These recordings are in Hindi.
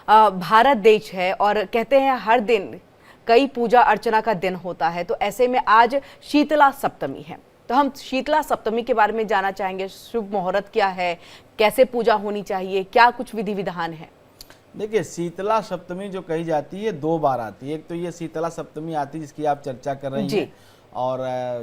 भारत देश है और कहते हैं हर दिन कई पूजा अर्चना का दिन होता है, तो ऐसे में आज शीतला सप्तमी है। तो हम शीतला सप्तमी के बारे में जानना चाहेंगे। शुभ मुहूर्त क्या है, कैसे पूजा होनी चाहिए, क्या कुछ विधि विधान है? देखिए, शीतला सप्तमी जो कही जाती है 2 बार आती है। एक तो ये शीतला सप्तमी आती है जिसकी आप चर्चा कर रही हैं, और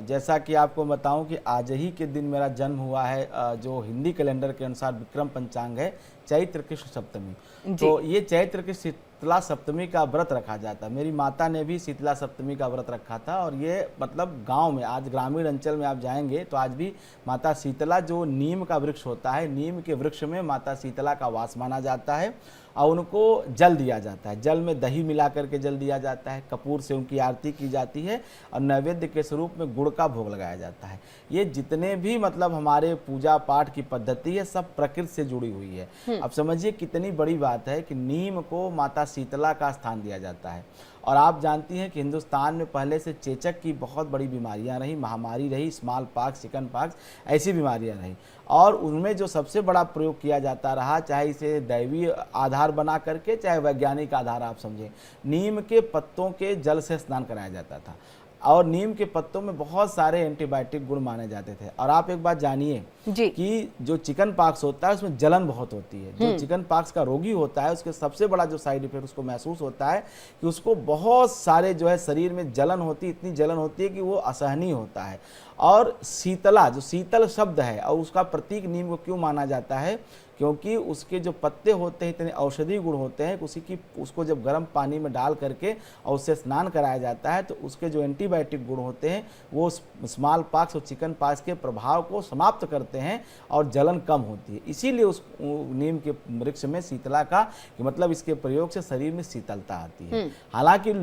जैसा कि आपको बताऊं कि आज ही के दिन मेरा जन्म हुआ है, जो हिंदी कैलेंडर के अनुसार विक्रम पंचांग है, चैत्र कृष्ण सप्तमी। तो ये चैत्र की शीतला सप्तमी का व्रत रखा जाता है। मेरी माता ने भी शीतला सप्तमी का व्रत रखा था, और ये मतलब गांव में, आज ग्रामीण अंचल में आप जाएंगे तो आज भी माता शीतला, जो नीम का वृक्ष होता है, नीम के वृक्ष में माता शीतला का वास माना जाता है, और उनको जल दिया जाता है। जल में दही मिला करके जल दिया जाता है, कपूर से उनकी आरती की जाती है, और नैवेद्य के स्वरूप में गुड़ का भोग लगाया जाता है। ये जितने भी मतलब हमारे पूजा पाठ की पद्धति है, सब प्रकृति से जुड़ी हुई है। अब समझिए कितनी बड़ी बात है कि नीम को माता शीतला का स्थान दिया जाता है। और आप जानती हैं कि हिंदुस्तान में पहले से चेचक की बहुत बड़ी बीमारियां रही, महामारी रही, स्मॉल पॉक्स, चिकन पॉक्स, ऐसी बीमारियां रही, और उनमें जो सबसे बड़ा प्रयोग किया जाता रहा, चाहे इसे दैवीय आधार बना करके, चाहे वैज्ञानिक आधार आप समझें, नीम के पत्तों के जल से स्नान कराया जाता था। और नीम के पत्तों में बहुत सारे एंटीबायोटिक गुण माने जाते थे। और आप एक बात जानिए कि जो चिकन पॉक्स होता है उसमें जलन बहुत होती है। जो चिकन पॉक्स का रोगी होता है उसके सबसे बड़ा जो साइड इफेक्ट उसको महसूस होता है कि उसको बहुत सारे जो है शरीर में जलन होती है, इतनी जलन होती है कि वो असहनीय होता है। और शीतला, जो शीतल शब्द है, और उसका प्रतीक नीम को क्यों माना जाता है, क्योंकि उसके जो पत्ते होते हैं इतने औषधीय गुण होते हैं कि उसको जब गर्म पानी में डाल करके और उससे स्नान कराया जाता है तो उसके जो एंटीबायोटिक गुण होते हैं वो स्मॉल पॉक्स और चिकन पॉक्स के प्रभाव को समाप्त करते हैं और जलन कम होती है। इसीलिए उस नीम के वृक्ष में शीतला का मतलब इसके प्रयोग से शरीर में शीतलता आती है। हालांकि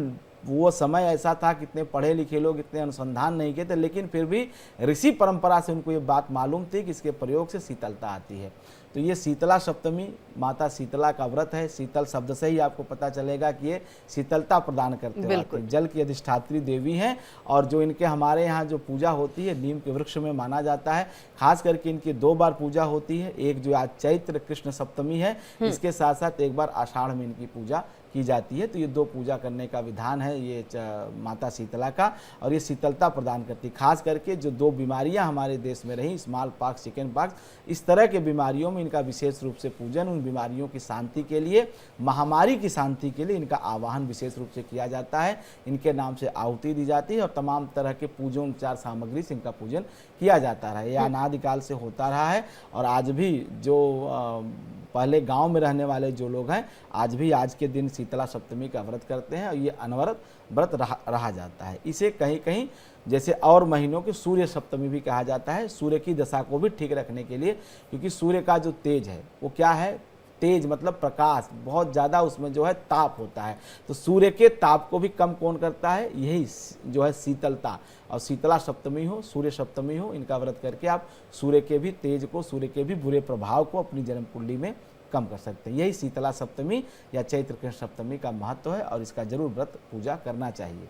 वो समय ऐसा था कि इतने पढ़े लिखे लोग इतने अनुसंधान नहीं किए थे, लेकिन फिर भी ऋषि परंपरा से उनको ये बात मालूम थी कि इसके प्रयोग से शीतलता आती है। तो ये शीतला सप्तमी माता शीतला का व्रत है। शीतल शब्द से ही आपको पता चलेगा कि ये शीतलता प्रदान करते हैं, जल की अधिष्ठात्री देवी हैं। और जो इनके हमारे यहाँ जो पूजा होती है नीम के वृक्ष में माना जाता है, खास करके इनकी 2 बार पूजा होती है। एक जो आज चैत्र कृष्ण सप्तमी है, इसके साथ साथ एक बार आषाढ़ में इनकी पूजा की जाती है। तो ये 2 पूजा करने का विधान है ये माता शीतला का, और ये शीतलता प्रदान करती है। खास करके जो 2 बीमारियां हमारे देश में रही, स्मॉल पॉक्स, चिकन पॉक्स, इस तरह के बीमारियों में इनका विशेष रूप से पूजन, उन बीमारियों की शांति के लिए, महामारी की शांति के लिए इनका आवाहन विशेष रूप से किया जाता है। इनके नाम से आहुति दी जाती है और तमाम तरह के पूजन उपचार सामग्री से इनका पूजन किया जाता रहा है। यह अनादिकाल से होता रहा है, और आज भी जो पहले गांव में रहने वाले जो लोग हैं, आज भी आज के दिन शीतला सप्तमी का व्रत करते हैं, और ये अनवरत व्रत रहा जाता है। इसे कहीं कहीं जैसे और महीनों की सूर्य सप्तमी भी कहा जाता है, सूर्य की दशा को भी ठीक रखने के लिए, क्योंकि सूर्य का जो तेज है वो क्या है, तेज मतलब प्रकाश, बहुत ज़्यादा उसमें जो है ताप होता है। तो सूर्य के ताप को भी कम कौन करता है, यही जो है शीतलता। और शीतला सप्तमी हो, सूर्य सप्तमी हो, इनका व्रत करके आप सूर्य के भी तेज को, सूर्य के भी बुरे प्रभाव को अपनी जन्म कुंडली में कम कर सकते हैं। यही शीतला सप्तमी या चैत्र कृष्ण सप्तमी का महत्व है, और इसका जरूर व्रत पूजा करना चाहिए।